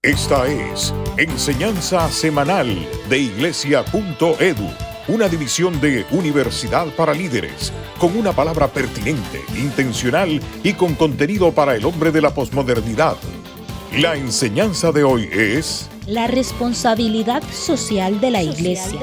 Esta es Enseñanza Semanal de Iglesia.edu, una división de Universidad para Líderes, con una palabra pertinente, intencional y con contenido para el hombre de la posmodernidad. La enseñanza de hoy es la responsabilidad social de la Iglesia.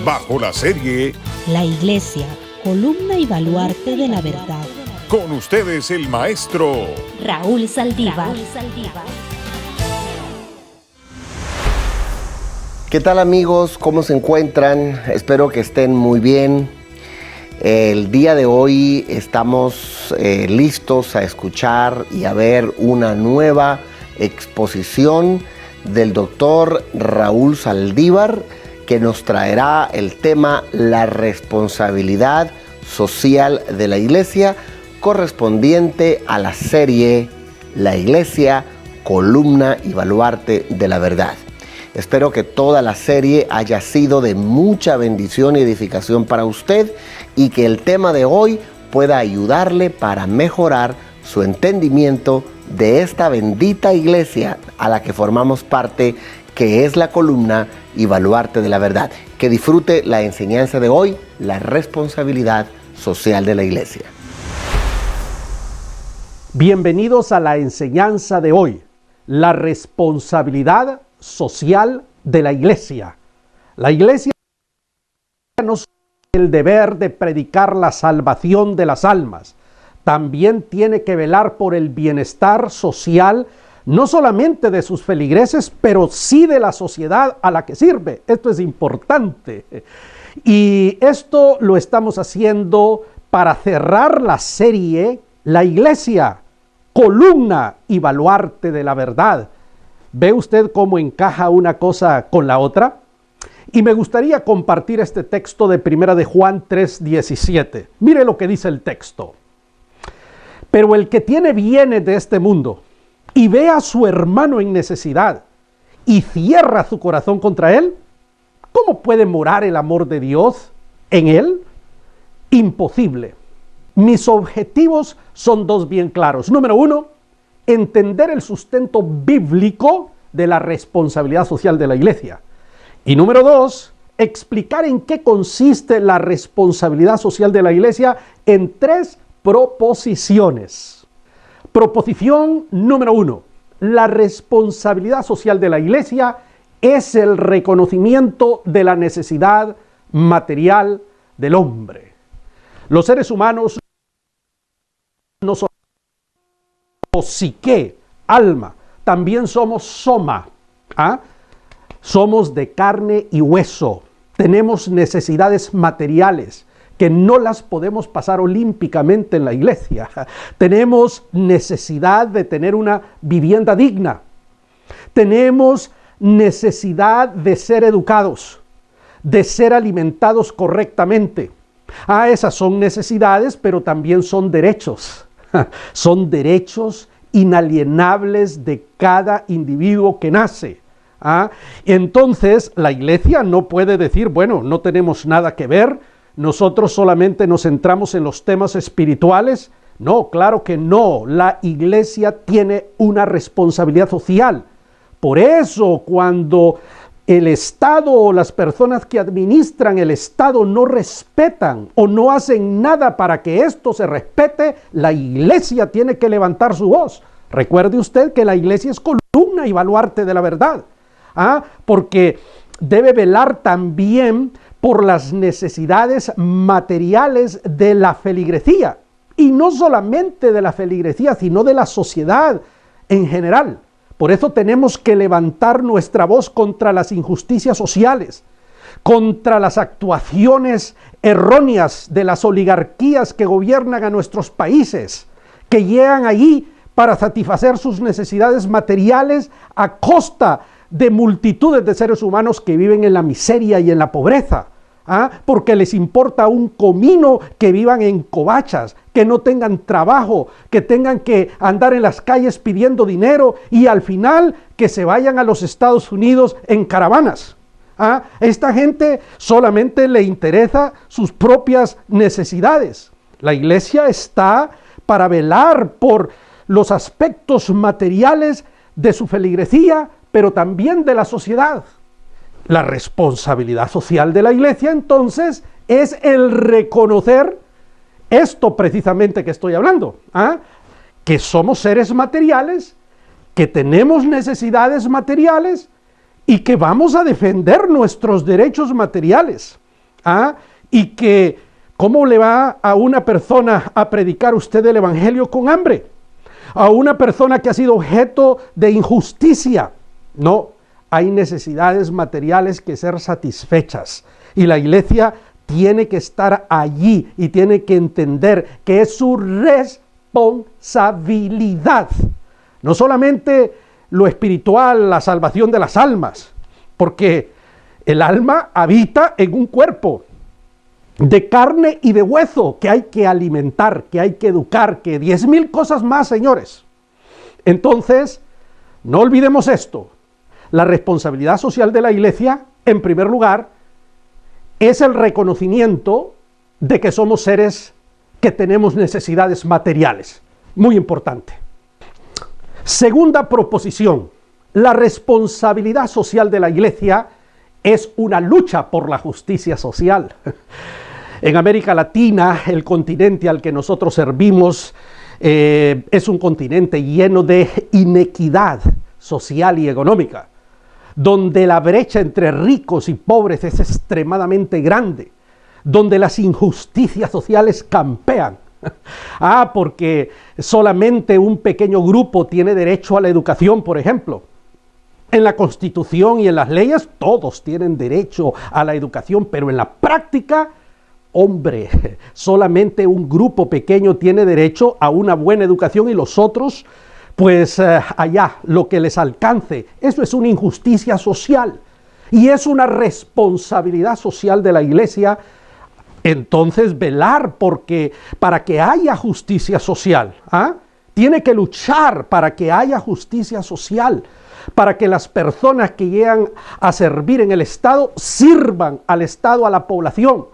Bajo la serie La Iglesia, columna y baluarte de la verdad. Con ustedes el maestro Raúl Saldívar. ¿Qué tal, amigos? ¿Cómo se encuentran? Espero que estén muy bien. El día de hoy estamos listos a escuchar y a ver una nueva exposición del doctor Raúl Saldívar, que nos traerá el tema La responsabilidad social de la Iglesia, correspondiente a la serie La Iglesia, columna y baluarte de la verdad. Espero que toda la serie haya sido de mucha bendición y edificación para usted y que el tema de hoy pueda ayudarle para mejorar su entendimiento de esta bendita iglesia a la que formamos parte, que es la columna y baluarte de la verdad. Que disfrute la enseñanza de hoy, la responsabilidad social de la iglesia. Bienvenidos a la enseñanza de hoy, la responsabilidad social de la iglesia. La iglesia no solo tiene el deber de predicar la salvación de las almas, también tiene que velar por el bienestar social, no solamente de sus feligreses, pero sí de la sociedad a la que sirve. Esto es importante. Y esto lo estamos haciendo para cerrar la serie La Iglesia, columna y baluarte de la verdad. ¿Ve usted cómo encaja una cosa con la otra? Y me gustaría compartir este texto de 1 de Juan 3:17. Mire lo que dice el texto. Pero el que tiene bienes de este mundo y ve a su hermano en necesidad y cierra su corazón contra él, ¿cómo puede morar el amor de Dios en él? Imposible. Mis objetivos son dos bien claros. Número uno, entender el sustento bíblico de la responsabilidad social de la iglesia. Y número dos, explicar en qué consiste la responsabilidad social de la iglesia en tres proposiciones. Proposición número uno, la responsabilidad social de la iglesia es el reconocimiento de la necesidad material del hombre. Los seres humanos no son psique, alma, también somos soma, somos de carne y hueso, tenemos necesidades materiales que no las podemos pasar olímpicamente en la iglesia, tenemos necesidad de tener una vivienda digna, tenemos necesidad de ser educados, de ser alimentados correctamente. Esas son necesidades, pero también son derechos. Son derechos inalienables de cada individuo que nace. Entonces la iglesia no puede decir, bueno, no tenemos nada que ver, nosotros solamente nos centramos en los temas espirituales. No, claro que no. La iglesia tiene una responsabilidad social. Por eso, cuando el Estado o las personas que administran el Estado no respetan o no hacen nada para que esto se respete, la iglesia tiene que levantar su voz. Recuerde usted que la iglesia es columna y baluarte de la verdad, porque debe velar también por las necesidades materiales de la feligresía, y no solamente de la feligresía, sino de la sociedad en general. Por eso tenemos que levantar nuestra voz contra las injusticias sociales, contra las actuaciones erróneas de las oligarquías que gobiernan a nuestros países, que llegan allí para satisfacer sus necesidades materiales a costa de multitudes de seres humanos que viven en la miseria y en la pobreza. Porque les importa un comino que vivan en covachas, que no tengan trabajo, que tengan que andar en las calles pidiendo dinero y al final que se vayan a los Estados Unidos en caravanas. Esta gente solamente le interesa sus propias necesidades. La iglesia está para velar por los aspectos materiales de su feligresía, pero también de la sociedad. La responsabilidad social de la Iglesia, entonces, es el reconocer esto precisamente que estoy hablando, que somos seres materiales, que tenemos necesidades materiales y que vamos a defender nuestros derechos materiales. Y que, ¿cómo le va a una persona a predicar usted el Evangelio con hambre? A una persona que ha sido objeto de injusticia. No, hay necesidades materiales que ser satisfechas. Y la Iglesia tiene que estar allí y tiene que entender que es su responsabilidad. No solamente lo espiritual, la salvación de las almas, porque el alma habita en un cuerpo de carne y de hueso que hay que alimentar, que hay que educar, que 10,000 cosas más, señores. Entonces, no olvidemos esto. La responsabilidad social de la Iglesia, en primer lugar, es el reconocimiento de que somos seres que tenemos necesidades materiales. Muy importante. Segunda proposición. La responsabilidad social de la Iglesia es una lucha por la justicia social. En América Latina, el continente al que nosotros servimos, es un continente lleno de inequidad social y económica, donde la brecha entre ricos y pobres es extremadamente grande, donde las injusticias sociales campean. Porque solamente un pequeño grupo tiene derecho a la educación, por ejemplo. En la Constitución y en las leyes todos tienen derecho a la educación, pero en la práctica, hombre, solamente un grupo pequeño tiene derecho a una buena educación y los otros, pues allá, lo que les alcance. Eso es una injusticia social y es una responsabilidad social de la Iglesia. Entonces, velar para que haya justicia social. Tiene que luchar para que haya justicia social, para que las personas que llegan a servir en el Estado sirvan al Estado, a la población.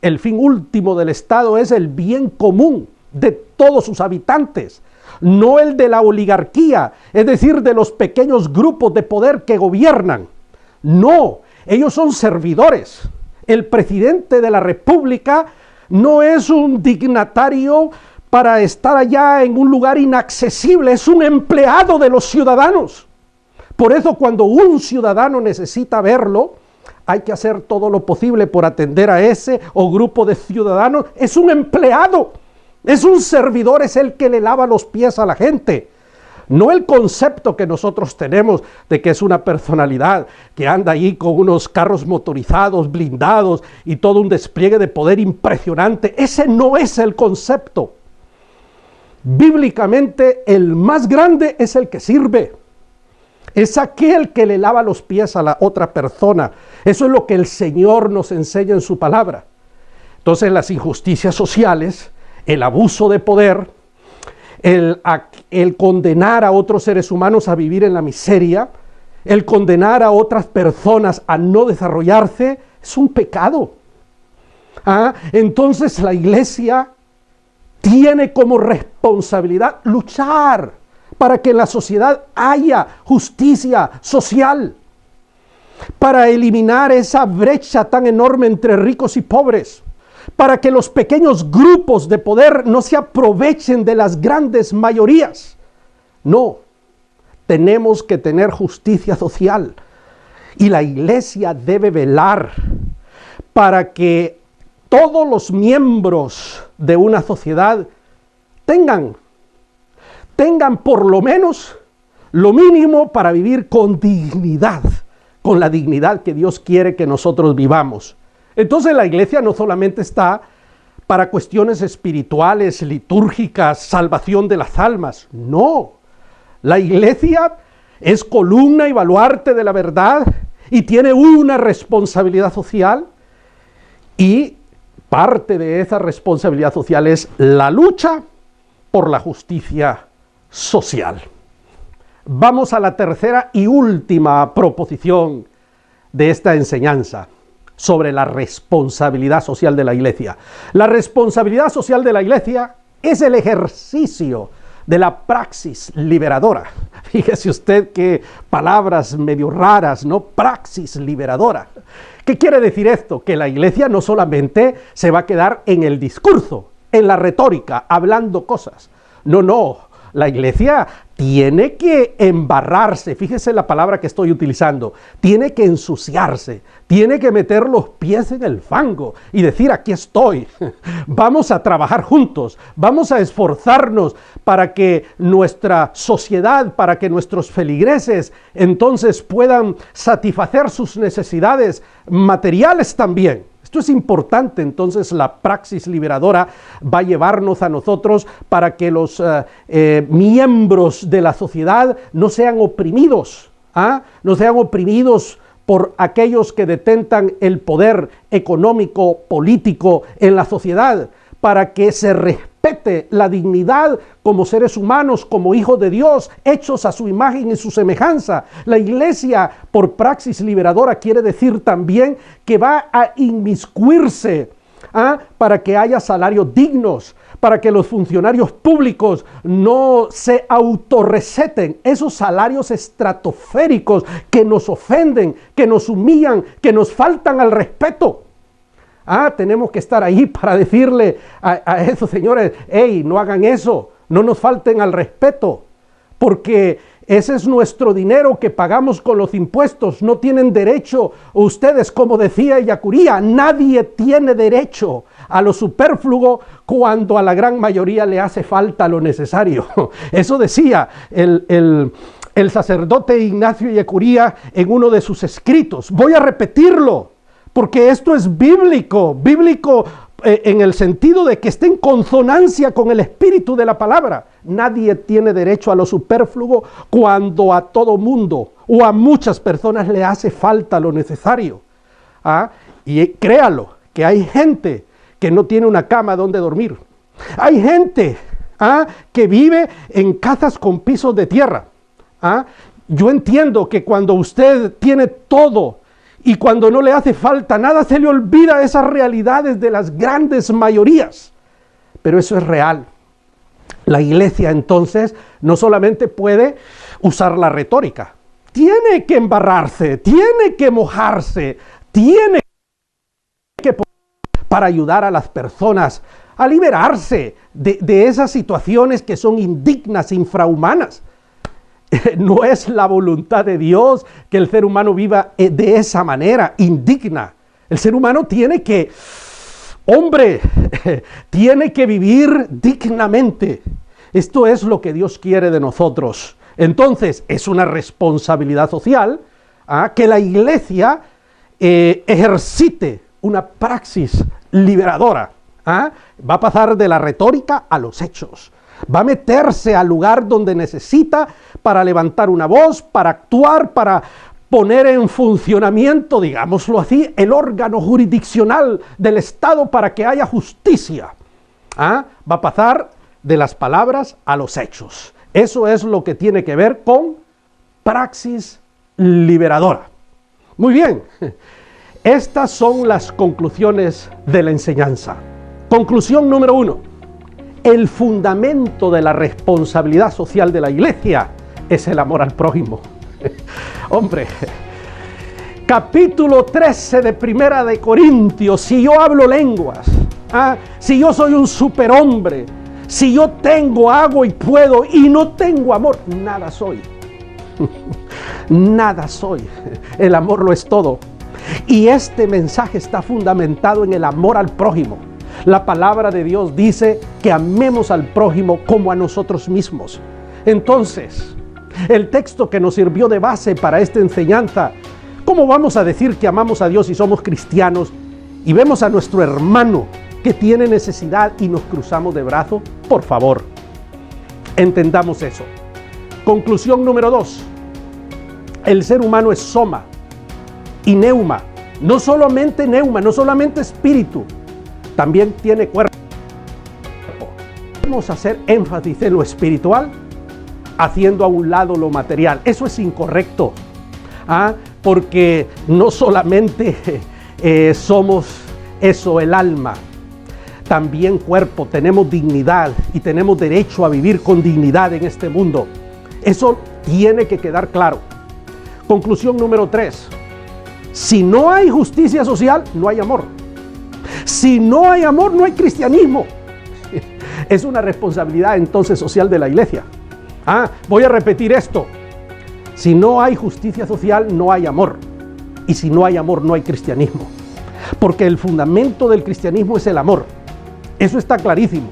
El fin último del Estado es el bien común de todos sus habitantes, no el de la oligarquía, es decir, de los pequeños grupos de poder que gobiernan. No, ellos son servidores. El presidente de la República no es un dignatario para estar allá en un lugar inaccesible, es un empleado de los ciudadanos. Por eso cuando un ciudadano necesita verlo, hay que hacer todo lo posible por atender a ese o grupo de ciudadanos. Es un empleado, es un servidor, es el que le lava los pies a la gente. No el concepto que nosotros tenemos de que es una personalidad que anda ahí con unos carros motorizados, blindados y todo un despliegue de poder impresionante. Ese no es el concepto. Bíblicamente, el más grande es el que sirve. Es aquel que le lava los pies a la otra persona. Eso es lo que el Señor nos enseña en su palabra. Entonces, las injusticias sociales, el abuso de poder, el condenar a otros seres humanos a vivir en la miseria, el condenar a otras personas a no desarrollarse, es un pecado. Entonces la Iglesia tiene como responsabilidad luchar para que en la sociedad haya justicia social, para eliminar esa brecha tan enorme entre ricos y pobres, para que los pequeños grupos de poder no se aprovechen de las grandes mayorías. No, tenemos que tener justicia social y la Iglesia debe velar para que todos los miembros de una sociedad tengan por lo menos lo mínimo para vivir con dignidad, con la dignidad que Dios quiere que nosotros vivamos. Entonces la Iglesia no solamente está para cuestiones espirituales, litúrgicas, salvación de las almas. No, la Iglesia es columna y baluarte de la verdad y tiene una responsabilidad social, y parte de esa responsabilidad social es la lucha por la justicia social. Vamos a la tercera y última proposición de esta enseñanza sobre la responsabilidad social de la Iglesia. La responsabilidad social de la Iglesia es el ejercicio de la praxis liberadora. Fíjese usted qué palabras medio raras, ¿no? Praxis liberadora. ¿Qué quiere decir esto? Que la iglesia no solamente se va a quedar en el discurso, en la retórica, hablando cosas. No. La iglesia tiene que embarrarse, fíjese la palabra que estoy utilizando, tiene que ensuciarse, tiene que meter los pies en el fango y decir: aquí estoy, vamos a trabajar juntos, vamos a esforzarnos para que nuestra sociedad, para que nuestros feligreses entonces puedan satisfacer sus necesidades materiales también. Esto es importante. Entonces la praxis liberadora va a llevarnos a nosotros para que los miembros de la sociedad no sean oprimidos, no sean oprimidos por aquellos que detentan el poder económico, político en la sociedad, para que se respete la dignidad como seres humanos, como hijos de Dios, hechos a su imagen y su semejanza. La iglesia, por praxis liberadora, quiere decir también que va a inmiscuirse para que haya salarios dignos, para que los funcionarios públicos no se autorreceten esos salarios estratosféricos que nos ofenden, que nos humillan, que nos faltan al respeto. Tenemos que estar ahí para decirle a esos señores: hey, no hagan eso, no nos falten al respeto, porque ese es nuestro dinero que pagamos con los impuestos. No tienen derecho ustedes, como decía Ellacuría, nadie tiene derecho a lo superfluo cuando a la gran mayoría le hace falta lo necesario. Eso decía el sacerdote Ignacio Ellacuría en uno de sus escritos. Voy a repetirlo, porque esto es bíblico en el sentido de que esté en consonancia con el espíritu de la palabra. Nadie tiene derecho a lo superfluo cuando a todo mundo o a muchas personas le hace falta lo necesario. Y créalo, que hay gente que no tiene una cama donde dormir. Hay gente que vive en casas con pisos de tierra. Yo entiendo que cuando usted tiene todo y cuando no le hace falta nada, se le olvida esas realidades de las grandes mayorías. Pero eso es real. La iglesia entonces no solamente puede usar la retórica, tiene que embarrarse, tiene que mojarse, tiene que para ayudar a las personas a liberarse de esas situaciones que son indignas, infrahumanas. No es la voluntad de Dios que el ser humano viva de esa manera, indigna. El ser humano tiene que, tiene que vivir dignamente. Esto es lo que Dios quiere de nosotros. Entonces, es una responsabilidad social que la iglesia ejercite una praxis liberadora. Va a pasar de la retórica a los hechos. Va a meterse al lugar donde necesita para levantar una voz, para actuar, para poner en funcionamiento, digámoslo así, el órgano jurisdiccional del Estado para que haya justicia. Va a pasar de las palabras a los hechos. Eso es lo que tiene que ver con praxis liberadora. Muy bien, estas son las conclusiones de la enseñanza. Conclusión número 1. El fundamento de la responsabilidad social de la iglesia es el amor al prójimo. Capítulo 13 de Primera de Corintios. Si yo hablo lenguas, si yo soy un superhombre, si yo tengo, hago y puedo y no tengo amor, nada soy. Nada soy. El amor lo es todo. Y este mensaje está fundamentado en el amor al prójimo. La palabra de Dios dice que amemos al prójimo como a nosotros mismos. Entonces, el texto que nos sirvió de base para esta enseñanza, ¿cómo vamos a decir que amamos a Dios si somos cristianos y vemos a nuestro hermano que tiene necesidad y nos cruzamos de brazo? Por favor, entendamos eso. Conclusión número 2. El ser humano es soma y neuma. No solamente neuma, no solamente espíritu, también tiene cuerpo. Vamos a hacer énfasis en lo espiritual, haciendo a un lado lo material. Eso es incorrecto, porque no solamente somos eso, el alma. también cuerpo, tenemos dignidad y tenemos derecho a vivir con dignidad en este mundo. Eso tiene que quedar claro. Conclusión número 3. Si no hay justicia social, no hay amor. Si no hay amor, no hay cristianismo. Es una responsabilidad entonces social de la iglesia. Voy a repetir esto. Si no hay justicia social, no hay amor. Y si no hay amor, no hay cristianismo. Porque el fundamento del cristianismo es el amor. Eso está clarísimo.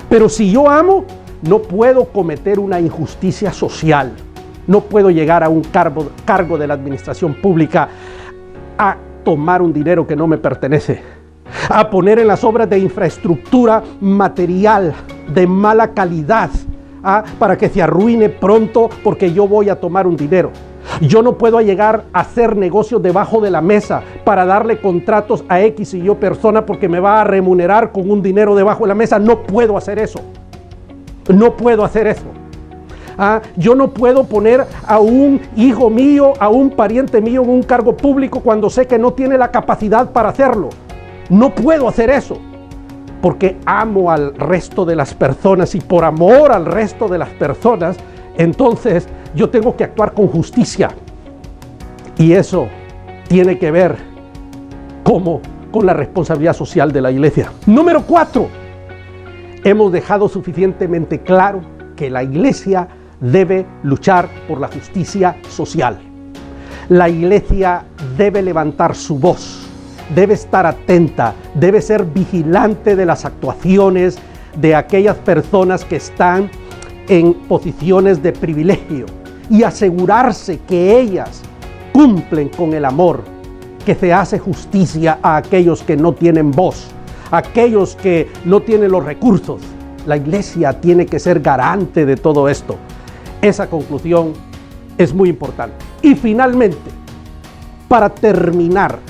Pero si yo amo, no puedo cometer una injusticia social. No puedo llegar a un cargo de la administración pública a tomar un dinero que no me pertenece, a poner en las obras de infraestructura material de mala calidad, para que se arruine pronto porque yo voy a tomar un dinero. Yo no puedo llegar a hacer negocios debajo de la mesa para darle contratos a X y yo persona porque me va a remunerar con un dinero debajo de la mesa. No puedo hacer eso. No puedo hacer eso. Yo no puedo poner a un hijo mío, a un pariente mío en un cargo público cuando sé que no tiene la capacidad para hacerlo. No puedo hacer eso, porque amo al resto de las personas y por amor al resto de las personas, entonces yo tengo que actuar con justicia. Y eso tiene que ver con la responsabilidad social de la iglesia. Número 4. Hemos dejado suficientemente claro que la iglesia debe luchar por la justicia social. La iglesia debe levantar su voz, debe estar atenta, debe ser vigilante de las actuaciones de aquellas personas que están en posiciones de privilegio y asegurarse que ellas cumplen con el amor, que se hace justicia a aquellos que no tienen voz, aquellos que no tienen los recursos. La iglesia tiene que ser garante de todo esto. Esa conclusión es muy importante. Y finalmente, para terminar,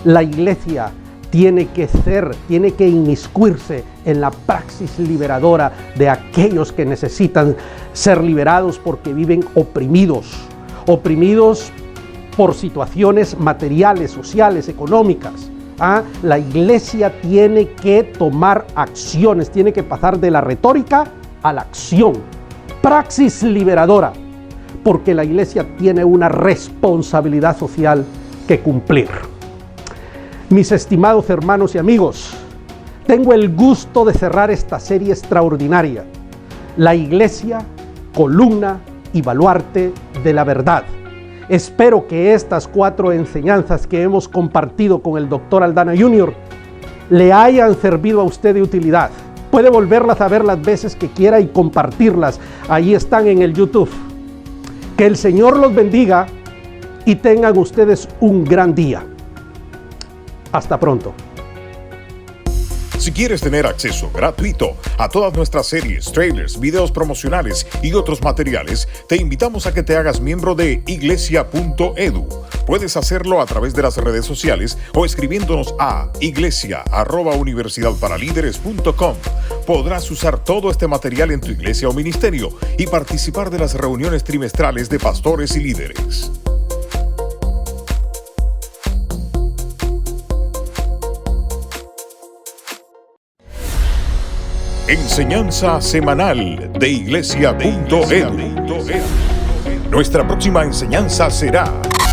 la iglesia tiene que inmiscuirse en la praxis liberadora de aquellos que necesitan ser liberados porque viven oprimidos por situaciones materiales, sociales, económicas. La iglesia tiene que tomar acciones, tiene que pasar de la retórica a la acción. Praxis liberadora, porque la iglesia tiene una responsabilidad social que cumplir. Mis estimados hermanos y amigos, tengo el gusto de cerrar esta serie extraordinaria, La Iglesia, columna y baluarte de la verdad. Espero que estas 4 enseñanzas que hemos compartido con el Dr. Aldana Jr. le hayan servido a usted de utilidad. Puede volverlas a ver las veces que quiera y compartirlas. Ahí están en el YouTube. Que el Señor los bendiga y tengan ustedes un gran día. Hasta pronto. Si quieres tener acceso gratuito a todas nuestras series, trailers, videos promocionales y otros materiales, te invitamos a que te hagas miembro de iglesia.edu. Puedes hacerlo a través de las redes sociales o escribiéndonos a iglesia@universidadparalíderes.com. Podrás usar todo este material en tu iglesia o ministerio y participar de las reuniones trimestrales de pastores y líderes. Enseñanza semanal de iglesia.edu. Nuestra próxima enseñanza será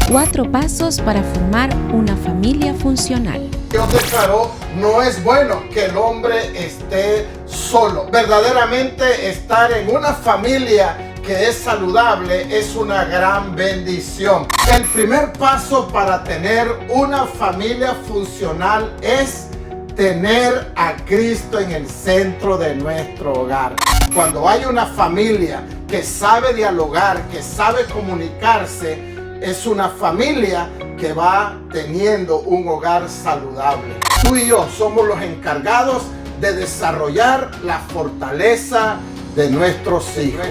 4 pasos para formar una familia funcional. Dios declaró, no es bueno que el hombre esté solo. Verdaderamente estar en una familia que es saludable es una gran bendición. El primer paso para tener una familia funcional es tener a Cristo en el centro de nuestro hogar. Cuando hay una familia que sabe dialogar, que sabe comunicarse, es una familia que va teniendo un hogar saludable. Tú y yo somos los encargados de desarrollar la fortaleza de nuestros hijos.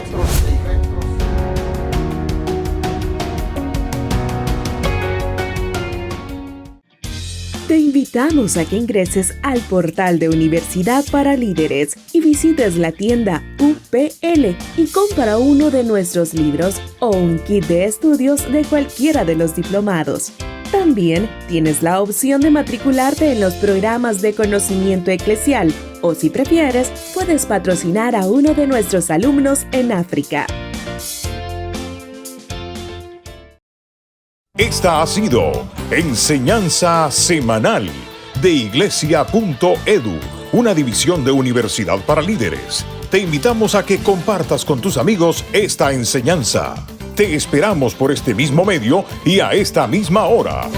Te invitamos a que ingreses al portal de Universidad para Líderes y visites la tienda UPL y compra uno de nuestros libros o un kit de estudios de cualquiera de los diplomados. También tienes la opción de matricularte en los programas de conocimiento eclesial o, si prefieres, puedes patrocinar a uno de nuestros alumnos en África. Esta ha sido Enseñanza Semanal de Iglesia.edu, una división de Universidad para Líderes. Te invitamos a que compartas con tus amigos esta enseñanza. Te esperamos por este mismo medio y a esta misma hora.